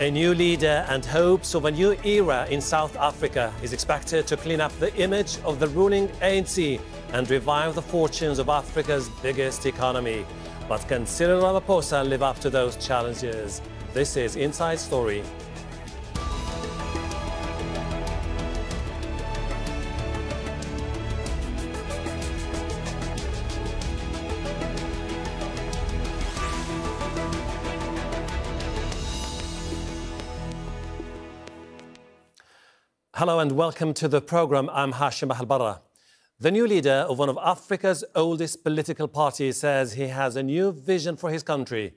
A new leader and hopes of a new era in South Africa is expected to clean up the image of the ruling ANC and revive the fortunes of Africa's biggest economy. But can Cyril Ramaphosa live up to those challenges? This is Inside Story. Hello and welcome to the program. I'm Hashem Ahelbarra. The new leader of one of Africa's oldest political parties says he has a new vision for his country.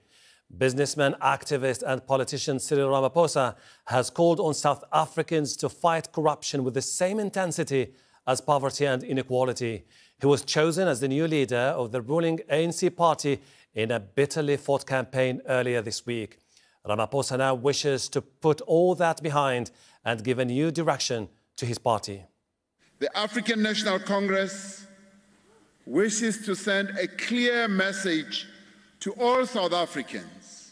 Businessman, activist and politician Cyril Ramaphosa has called on South Africans to fight corruption with the same intensity as poverty and inequality. He was chosen as the new leader of the ruling ANC party in a bitterly fought campaign earlier this week. Ramaphosa now wishes to put all that behind and give a new direction to his party. The African National Congress wishes to send a clear message to all South Africans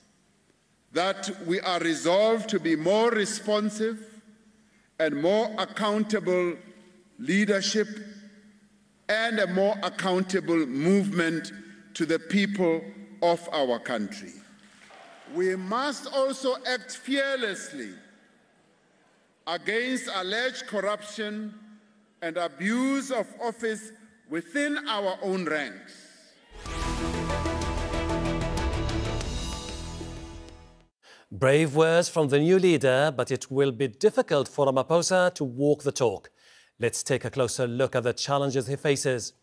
that we are resolved to be more responsive and more accountable leadership and a more accountable movement to the people of our country. We must also act fearlessly against alleged corruption and abuse of office within our own ranks. Brave words from the new leader, but it will be difficult for Ramaphosa to walk the talk. Let's take a closer look at the challenges he faces.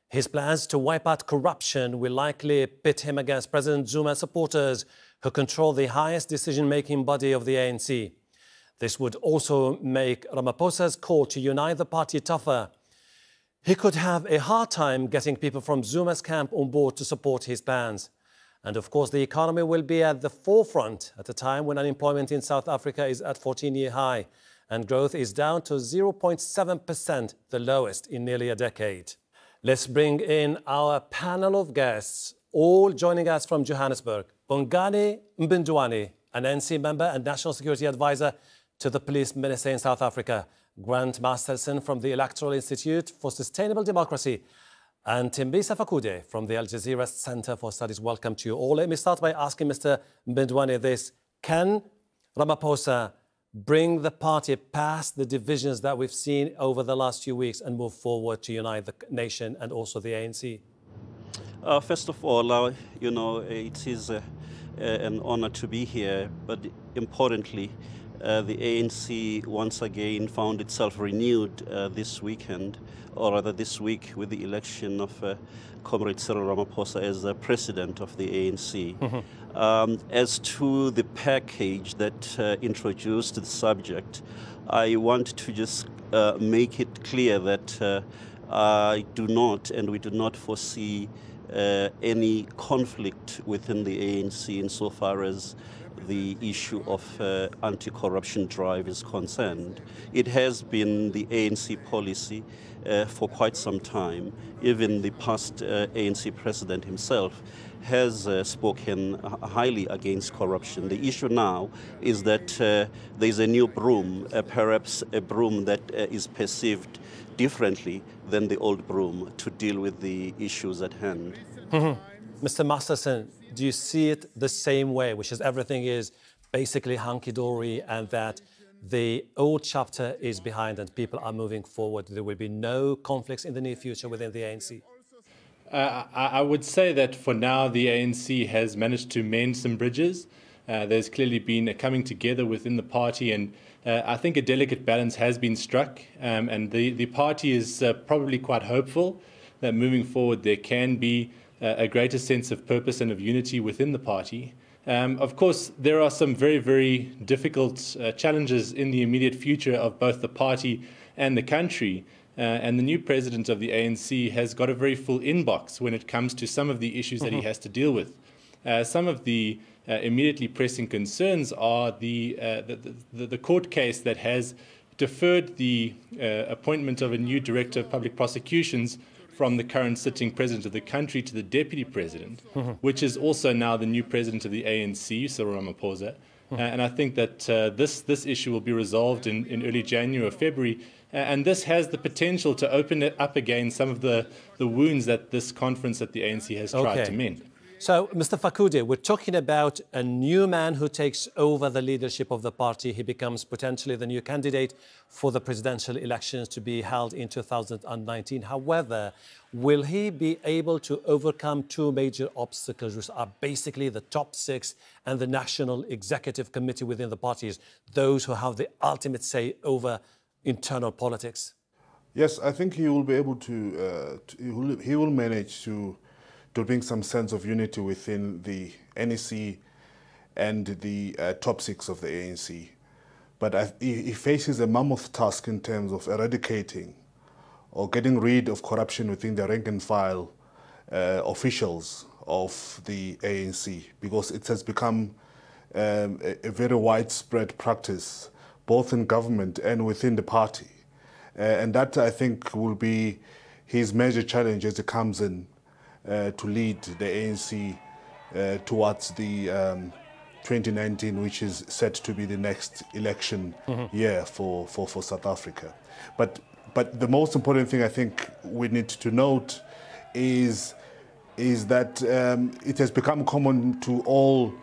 His plans to wipe out corruption will likely pit him against President Zuma's supporters, who control the highest decision-making body of the ANC. This would also make Ramaphosa's call to unite the party tougher. He could have a hard time getting people from Zuma's camp on board to support his plans. And of course, the economy will be at the forefront at a time when unemployment in South Africa is at 14-year high and growth is down to 0.7%, the lowest in nearly a decade. Let's bring in our panel of guests, all joining us from Johannesburg. Bongani Mbindwane, an ANC member and National Security Advisor to the Police Minister in South Africa. Grant Masterson from the Electoral Institute for Sustainable Democracy. And Timbisa Fakude from the Jazeera Center for Studies. Welcome to you all. Let me start by asking Mr. Mbindwane this. Can Ramaphosa bring the party past the divisions that we've seen over the last few weeks and move forward to unite the nation and also the ANC? First of all, it is an honor to be here, but importantly, the ANC once again found itself renewed this weekend, or rather this week, with the election of Comrade Cyril Ramaphosa as president of the ANC. As to the package that introduced the subject, I want to just make it clear that I do not, and we do not foresee any conflict within the ANC insofar as the issue of anti-corruption drive is concerned. It has been the ANC policy for quite some time. Even the past ANC president himself has spoken highly against corruption. The issue now is that there's a new broom, perhaps a broom that is perceived differently than the old broom to deal with the issues at hand. Mr. Masterson, do you see it the same way, which is everything is basically hunky-dory and that the old chapter is behind and people are moving forward? There will be no conflicts in the near future within the ANC? I would say that for now the ANC has managed to mend some bridges. There's clearly been a coming together within the party, and I think a delicate balance has been struck, and the party is probably quite hopeful that moving forward there can be a greater sense of purpose and of unity within the party. Of course, there are some very, very difficult challenges in the immediate future of both the party and the country. And the new president of the ANC has got a very full inbox when it comes to some of the issues that he has to deal with. Some of the immediately pressing concerns are the court case that has deferred the appointment of a new director of public prosecutions from the current sitting president of the country to the deputy president, which is also now the new president of the ANC, Cyril Ramaphosa. And I think that this issue will be resolved in early January or February. And this has the potential to open it up again, some of the wounds that this conference at the ANC has tried to mend. So, Mr. Fakude, we're talking about a new man who takes over the leadership of the party. He becomes potentially the new candidate for the presidential elections to be held in 2019. However, will he be able to overcome two major obstacles, which are basically the top six and the National Executive Committee within the parties, those who have the ultimate say over internal politics? Yes, I think he will be able to, he will manage to bring some sense of unity within the NEC and the top six of the ANC. But he faces a mammoth task in terms of eradicating or getting rid of corruption within the rank and file officials of the ANC, because it has become a very widespread practice, both in government and within the party. And that, I think, will be his major challenge as he comes in to lead the ANC towards the 2019, which is set to be the next election year for South Africa. But the most important thing I think we need to note is that it has become common to all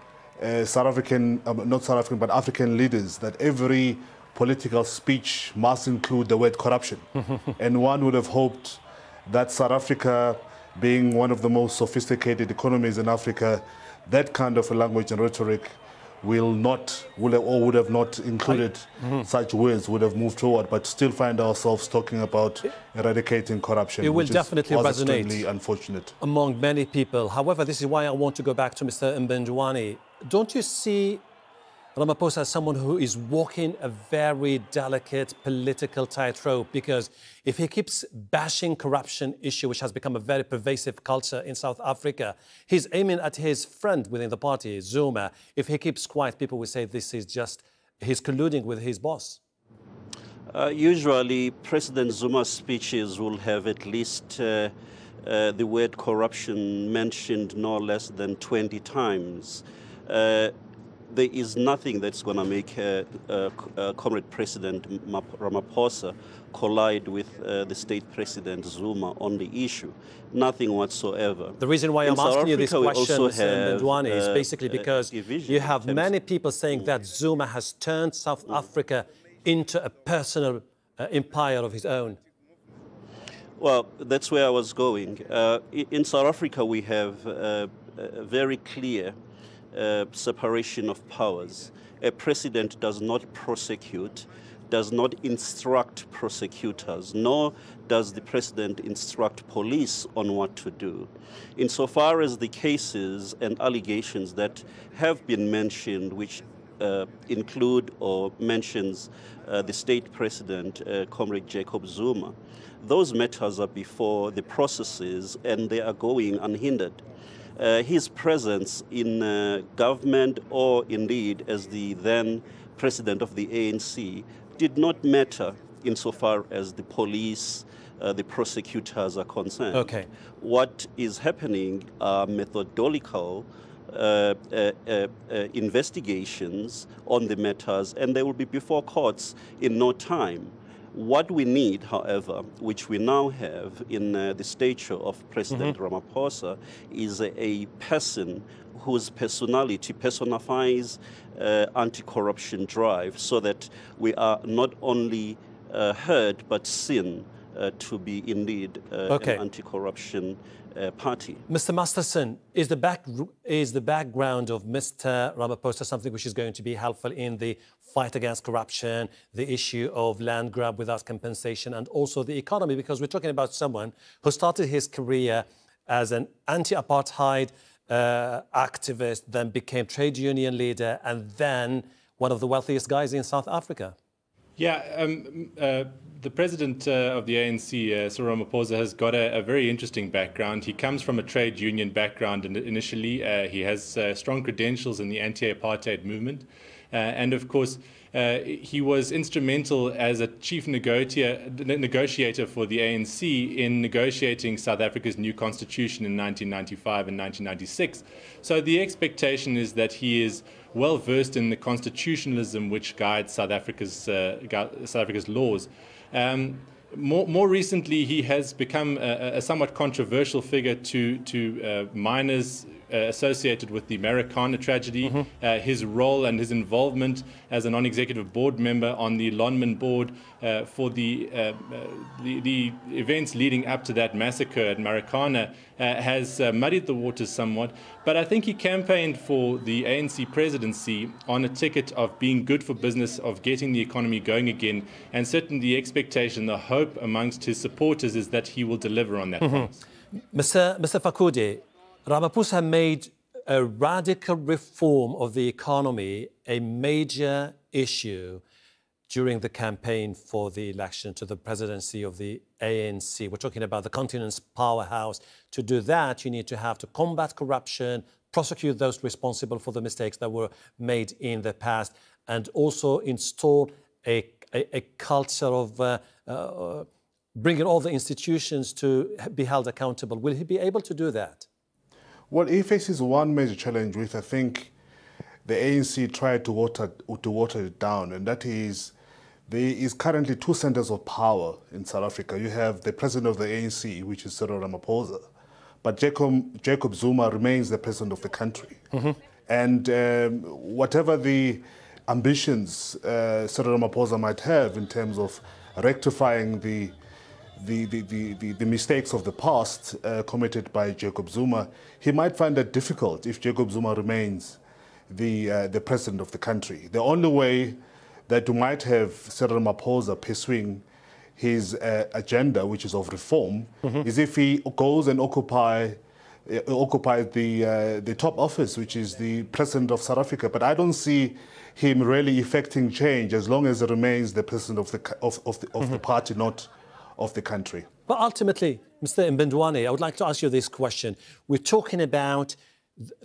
South African, not South African, but African leaders, that every political speech must include the word corruption. And one would have hoped that South Africa, being one of the most sophisticated economies in Africa, that kind of a language and rhetoric would have not included such words, would have moved forward, but still find ourselves talking about eradicating corruption. It will definitely resonate unfortunate among many people. However, this is why I want to go back to Mr. Mbindwane. Don't you see Ramaphosa as someone who is walking a very delicate political tightrope? Because if he keeps bashing corruption issue, which has become a very pervasive culture in South Africa, he's aiming at his friend within the party, Zuma. If he keeps quiet, people will say this is just, he's colluding with his boss. Usually, President Zuma's speeches will have at least the word corruption mentioned no less than 20 times. There is nothing that's going to make Comrade President Ramaphosa collide with the state president Zuma on the issue. Nothing whatsoever. The reason why I'm asking you this question, Mr. Mbindwane, is basically because you have many people saying that Zuma has turned South Africa into a personal empire of his own. Well, that's where I was going. In South Africa, we have a very clear separation of powers. A president does not prosecute, does not instruct prosecutors, nor does the president instruct police on what to do. Insofar as the cases and allegations that have been mentioned, which include or mentions the state president, Comrade Jacob Zuma, those matters are before the processes and they are going unhindered. His presence in government, or indeed as the then president of the ANC, did not matter insofar as the police, the prosecutors are concerned. Okay. What is happening are methodological investigations on the matters, and they will be before courts in no time. What we need, however, which we now have in the stature of President Ramaphosa, is a person whose personality personifies anti-corruption drive, so that we are not only heard but seen to be indeed an anti-corruption party. Mr. Masterson, is the background of Mr. Ramaphosa something which is going to be helpful in the fight against corruption, the issue of land grab without compensation, and also the economy? Because we're talking about someone who started his career as an anti-apartheid activist, then became trade union leader, and then one of the wealthiest guys in South Africa. Yeah, the president of the ANC, Cyril Ramaphosa, has got a very interesting background. He comes from a trade union background, and initially he has strong credentials in the anti-apartheid movement. And of course, he was instrumental as a chief negotiator for the ANC in negotiating South Africa's new constitution in 1995 and 1996. So the expectation is that he is well versed in the constitutionalism which guides South Africa's laws. More recently, he has become a somewhat controversial figure to miners associated with the Marikana tragedy. His role and his involvement as a non-executive board member on the Lonmin board for the events leading up to that massacre at Marikana has muddied the waters somewhat. But I think he campaigned for the ANC presidency on a ticket of being good for business, of getting the economy going again, and certainly the expectation, the hope amongst his supporters is that he will deliver on that promise. Mr. Fakude, Ramaphosa made a radical reform of the economy a major issue during the campaign for the election to the presidency of the ANC. We're talking about the continent's powerhouse. To do that, you need to combat corruption, prosecute those responsible for the mistakes that were made in the past, and also install a culture of bringing all the institutions to be held accountable. Will he be able to do that? Well, he faces one major challenge which I think the ANC tried to water it down, and that is there is currently two centers of power in South Africa. You have the president of the ANC, which is Cyril Ramaphosa, but Jacob Zuma remains the president of the country. And whatever the ambitions Cyril Ramaphosa might have in terms of rectifying the mistakes of the past committed by Jacob Zuma, he might find that difficult if Jacob Zuma remains the president of the country. The only way that you might have Cyril Ramaphosa pursuing his agenda, which is of reform, is if he goes and occupies the top office, which is the president of South Africa. But I don't see him really effecting change as long as he remains the president of the party, not of the country. But ultimately, Mr. Mbindwane, I would like to ask you this question. We're talking about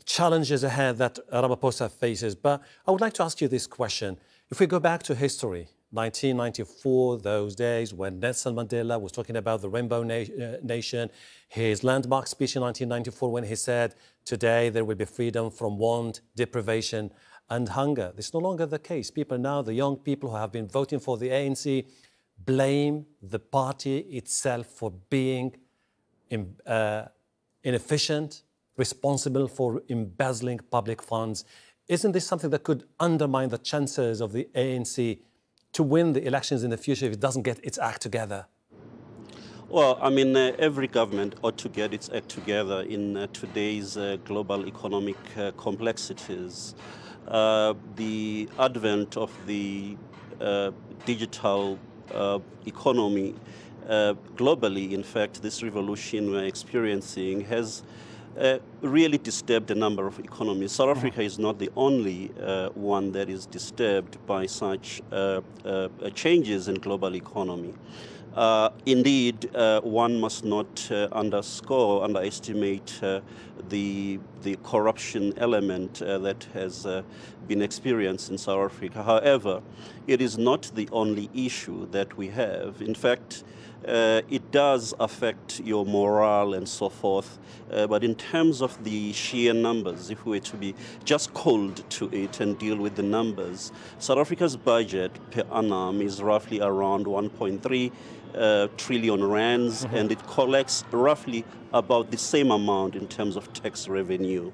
challenges ahead that Ramaphosa faces, but I would like to ask you this question. If we go back to history, 1994, those days when Nelson Mandela was talking about the Rainbow Nation, his landmark speech in 1994 when he said, today there will be freedom from want, deprivation and hunger. This is no longer the case. People now, the young people who have been voting for the ANC, blame the party itself for being inefficient, responsible for embezzling public funds. Isn't this something that could undermine the chances of the ANC to win the elections in the future if it doesn't get its act together? Well, I mean, every government ought to get its act together in today's global economic complexities. The advent of the digital economy globally, in fact, this revolution we're experiencing has really disturbed a number of economies. South Africa is not the only one that is disturbed by such changes in global economy. Indeed, one must not underestimate the corruption element that has been experienced in South Africa. However, it is not the only issue that we have. In fact, it does affect your morale and so forth. But in terms of the sheer numbers, if we were to be just cold to it and deal with the numbers, South Africa's budget per annum is roughly around 1.3 trillion rands, and it collects roughly about the same amount in terms of tax revenue.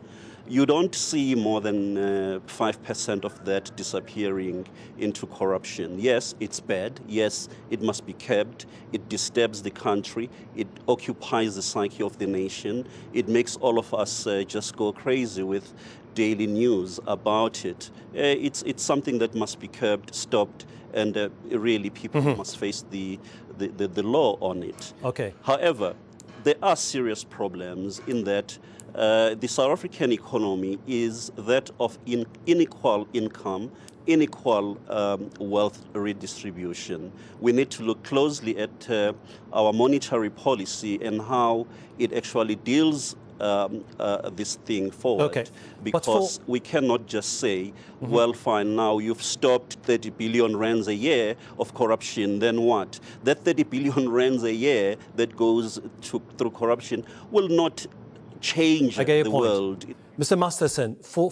You don't see more than 5% of that disappearing into corruption. Yes, it's bad. Yes, it must be kept. It disturbs the country. It occupies the psyche of the nation. It makes all of us just go crazy with daily news about it. It's something that must be curbed, stopped, and really people must face the law on it. Okay. However, there are serious problems in that the South African economy is that of unequal income, unequal wealth redistribution. We need to look closely at our monetary policy and how it actually deals this thing forward. Okay. Because we cannot just say, well, fine, now you've stopped 30 billion rands a year of corruption, then what? That 30 billion rands a year that goes through corruption will not change the world. Mr. Masterson, for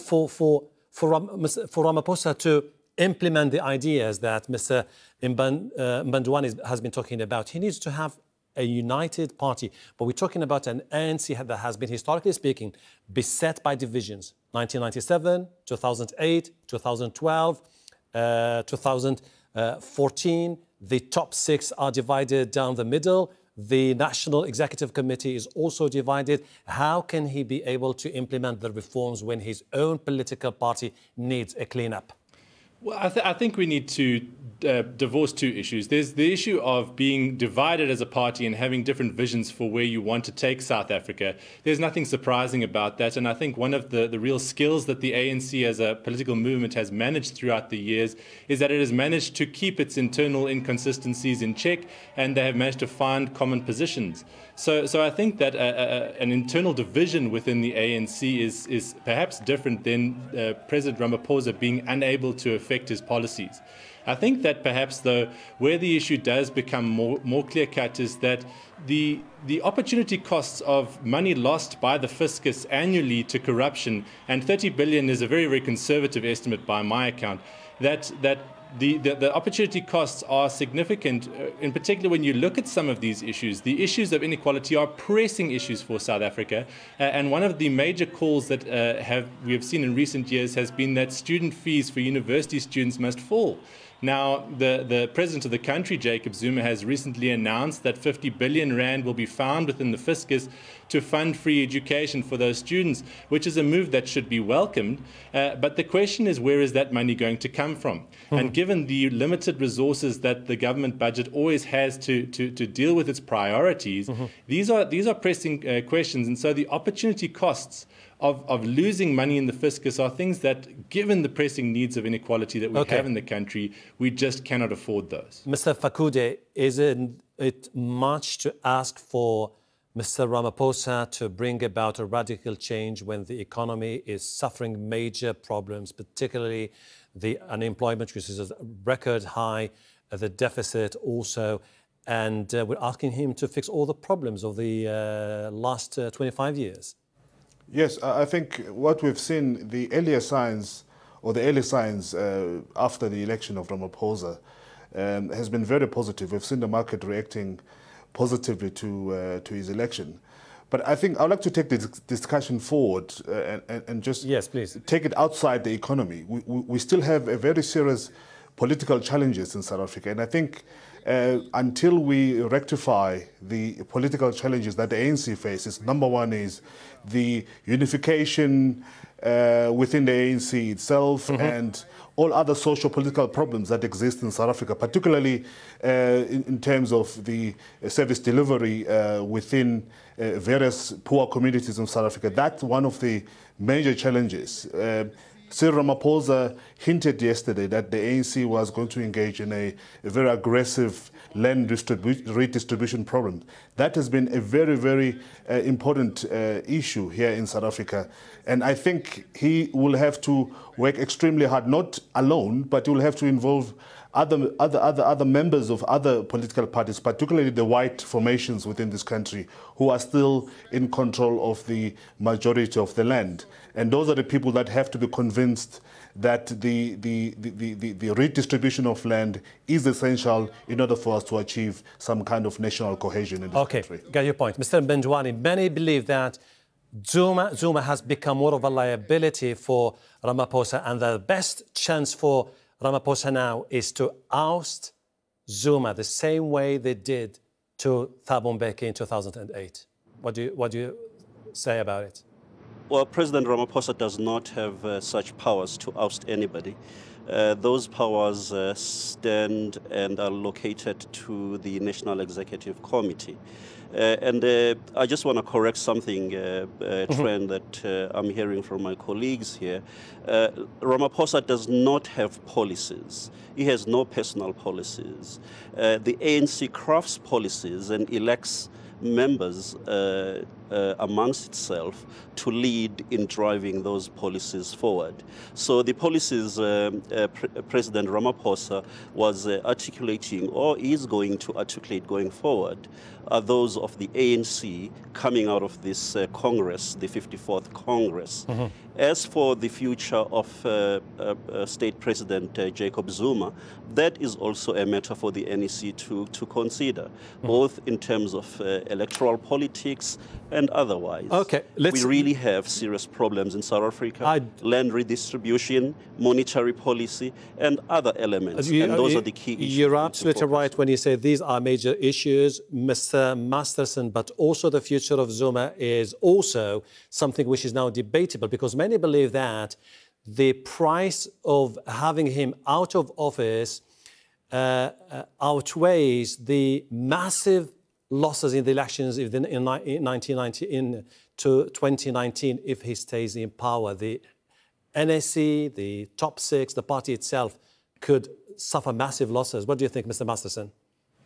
Ramaphosa to implement the ideas that Mr. Mbindwane has been talking about, he needs to have a united party. But we're talking about an ANC that has been, historically speaking, beset by divisions. 1997, 2008, 2012, 2014. The top six are divided down the middle. The National Executive Committee is also divided. How can he be able to implement the reforms when his own political party needs a cleanup? Well, I think we need to divorce two issues. There's the issue of being divided as a party and having different visions for where you want to take South Africa. There's nothing surprising about that. And I think one of the real skills that the ANC as a political movement has managed throughout the years is that it has managed to keep its internal inconsistencies in check, and they have managed to find common positions. So I think that an internal division within the ANC is perhaps different than President Ramaphosa being unable to affect his policies. I think that perhaps, though, where the issue does become more clear-cut is that the opportunity costs of money lost by the fiscus annually to corruption, and 30 billion is a very, very conservative estimate by my account, that the opportunity costs are significant, in particular when you look at some of these issues. The issues of inequality are pressing issues for South Africa, and one of the major calls that we have seen in recent years has been that student fees for university students must fall. Now, the president of the country, Jacob Zuma, has recently announced that 50 billion rand will be found within the fiscus to fund free education for those students, which is a move that should be welcomed. But the question is, where is that money going to come from? And given the limited resources that the government budget always has to deal with its priorities, these are pressing questions. And so the opportunity costs of losing money in the fiscus are things that, given the pressing needs of inequality that we have in the country, we just cannot afford those. Mr. Fakude, isn't it much to ask for Mr. Ramaphosa to bring about a radical change when the economy is suffering major problems, particularly the unemployment, which is a record high, the deficit also, and we're asking him to fix all the problems of the last 25 years? Yes, I think what we've seen, the early signs after the election of Ramaphosa has been very positive. We've seen the market reacting positively to his election. But I think I'd like to take this discussion forward and just take it outside the economy. We still have a very serious political challenges in South Africa. And I think until we rectify the political challenges that the ANC faces, number one is the unification within the ANC itself and all other social-political problems that exist in South Africa, particularly in terms of the service delivery within various poor communities in South Africa. That's one of the major challenges. Cyril Ramaphosa hinted yesterday that the ANC was going to engage in a very aggressive land redistribution program. That has been a very, very important issue here in South Africa. And I think he will have to work extremely hard, not alone, but he will have to involve other members of other political parties, particularly the white formations within this country, who are still in control of the majority of the land. And those are the people that have to be convinced that the redistribution of land is essential in order for us to achieve some kind of national cohesion in this country. Okay, got your point. Mr. Mbindwane, many believe that Zuma has become more of a liability for Ramaphosa, and the best chance for Ramaphosa now is to oust Zuma the same way they did to Thabo Mbeki in 2008. What do you say about it? Well, President Ramaphosa does not have such powers to oust anybody. Those powers stand and are located to the National Executive Committee. I just want to correct something, trend that I'm hearing from my colleagues here. Ramaphosa does not have policies. He has no personal policies. The ANC crafts policies and elects members amongst itself to lead in driving those policies forward. So the policies President Ramaphosa was articulating or is going to articulate going forward are those of the ANC coming out of this Congress, the 54th Congress. Mm-hmm. As for the future of State President Jacob Zuma, that is also a matter for the NEC to consider, both in terms of electoral politics and otherwise. Okay, we really have serious problems in South Africa, land redistribution, monetary policy, and other elements, and those are the key issues. You're absolutely right when you say these are major issues, Mr. Masterson, but also the future of Zuma is also something which is now debatable, because many believe that the price of having him out of office outweighs the massive losses in the elections in 2019 if he stays in power. The NSC, the top six, the party itself could suffer massive losses. What do you think, Mr. Masterson?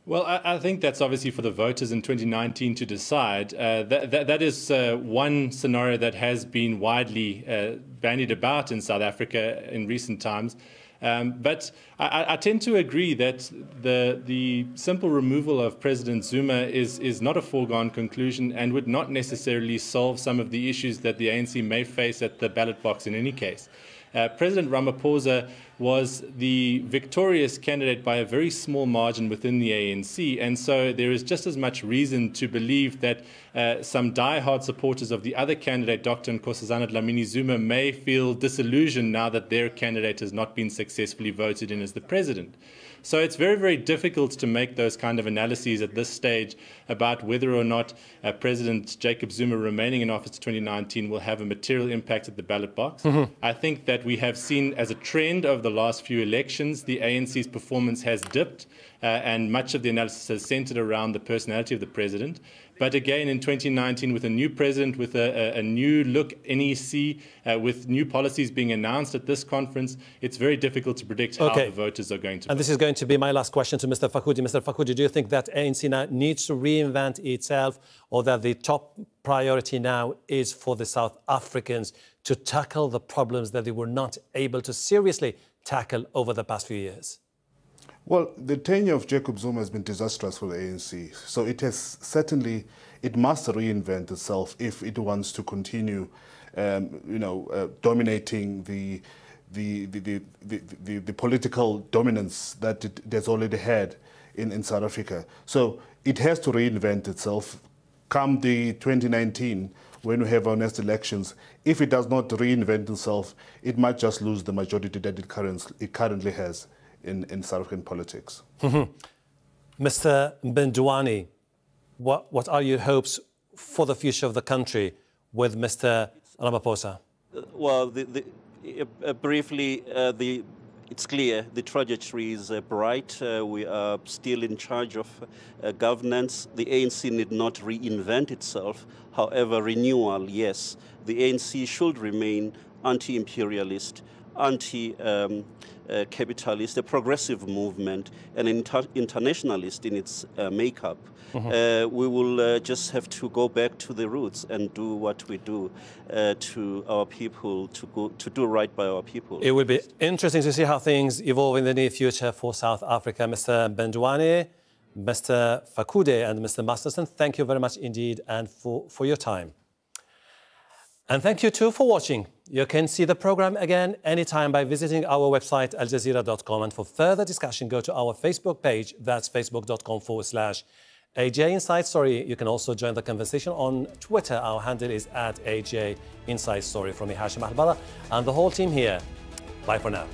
Well, I think that's obviously for the voters in 2019 to decide. That is one scenario that has been widely bandied about in South Africa in recent times. But I tend to agree that the simple removal of President Zuma is not a foregone conclusion and would not necessarily solve some of the issues that the ANC may face at the ballot box in any case. President Ramaphosa was the victorious candidate by a very small margin within the ANC, and so there is just as much reason to believe that some die-hard supporters of the other candidate, Dr. Nkosazana Dlamini Zuma, may feel disillusioned now that their candidate has not been successfully voted in as the president. So it's very, very difficult to make those kind of analyses at this stage about whether or not President Jacob Zuma remaining in office to 2019 will have a material impact at the ballot box. Mm-hmm. I think that we have seen as a trend over the last few elections, the ANC's performance has dipped and much of the analysis has centered around the personality of the president. But again, in 2019, with a new president, with a new look NEC, with new policies being announced at this conference, it's very difficult to predict how the voters are going to vote. And this is going to be my last question to Mr. Fakoudi. Mr. Fakoudi, do you think that ANC now needs to reinvent itself, or that the top priority now is for the South Africans to tackle the problems that they were not able to seriously tackle over the past few years? Well, the tenure of Jacob Zuma has been disastrous for the ANC. So it has certainly, it must reinvent itself if it wants to continue, dominating the political dominance that it has already had in South Africa. So it has to reinvent itself. Come the 2019, when we have our next elections, if it does not reinvent itself, it might just lose the majority that it currently has in South African politics. Mm-hmm. Mr. Mbindwane, what are your hopes for the future of the country with Mr. Ramaphosa? Well, briefly, it's clear the trajectory is bright. We are still in charge of governance. The ANC need not reinvent itself. However, renewal, yes. The ANC should remain anti-imperialist, anti-capitalist, a progressive movement, and internationalist in its makeup. Mm-hmm. We will just have to go back to the roots and do what we do to our people, to do right by our people. It will be interesting to see how things evolve in the near future for South Africa. Mr. Mbindwane, Mr. Fakoudi, and Mr. Masterson, thank you very much indeed and for your time. And thank you too for watching. You can see the program again anytime by visiting our website, aljazeera.com. And for further discussion, go to our Facebook page. That's facebook.com/AJ Inside Story. You can also join the conversation on Twitter. Our handle is @AJ Inside Story. From me, Hashem Ahelbarra, and the whole team here. Bye for now.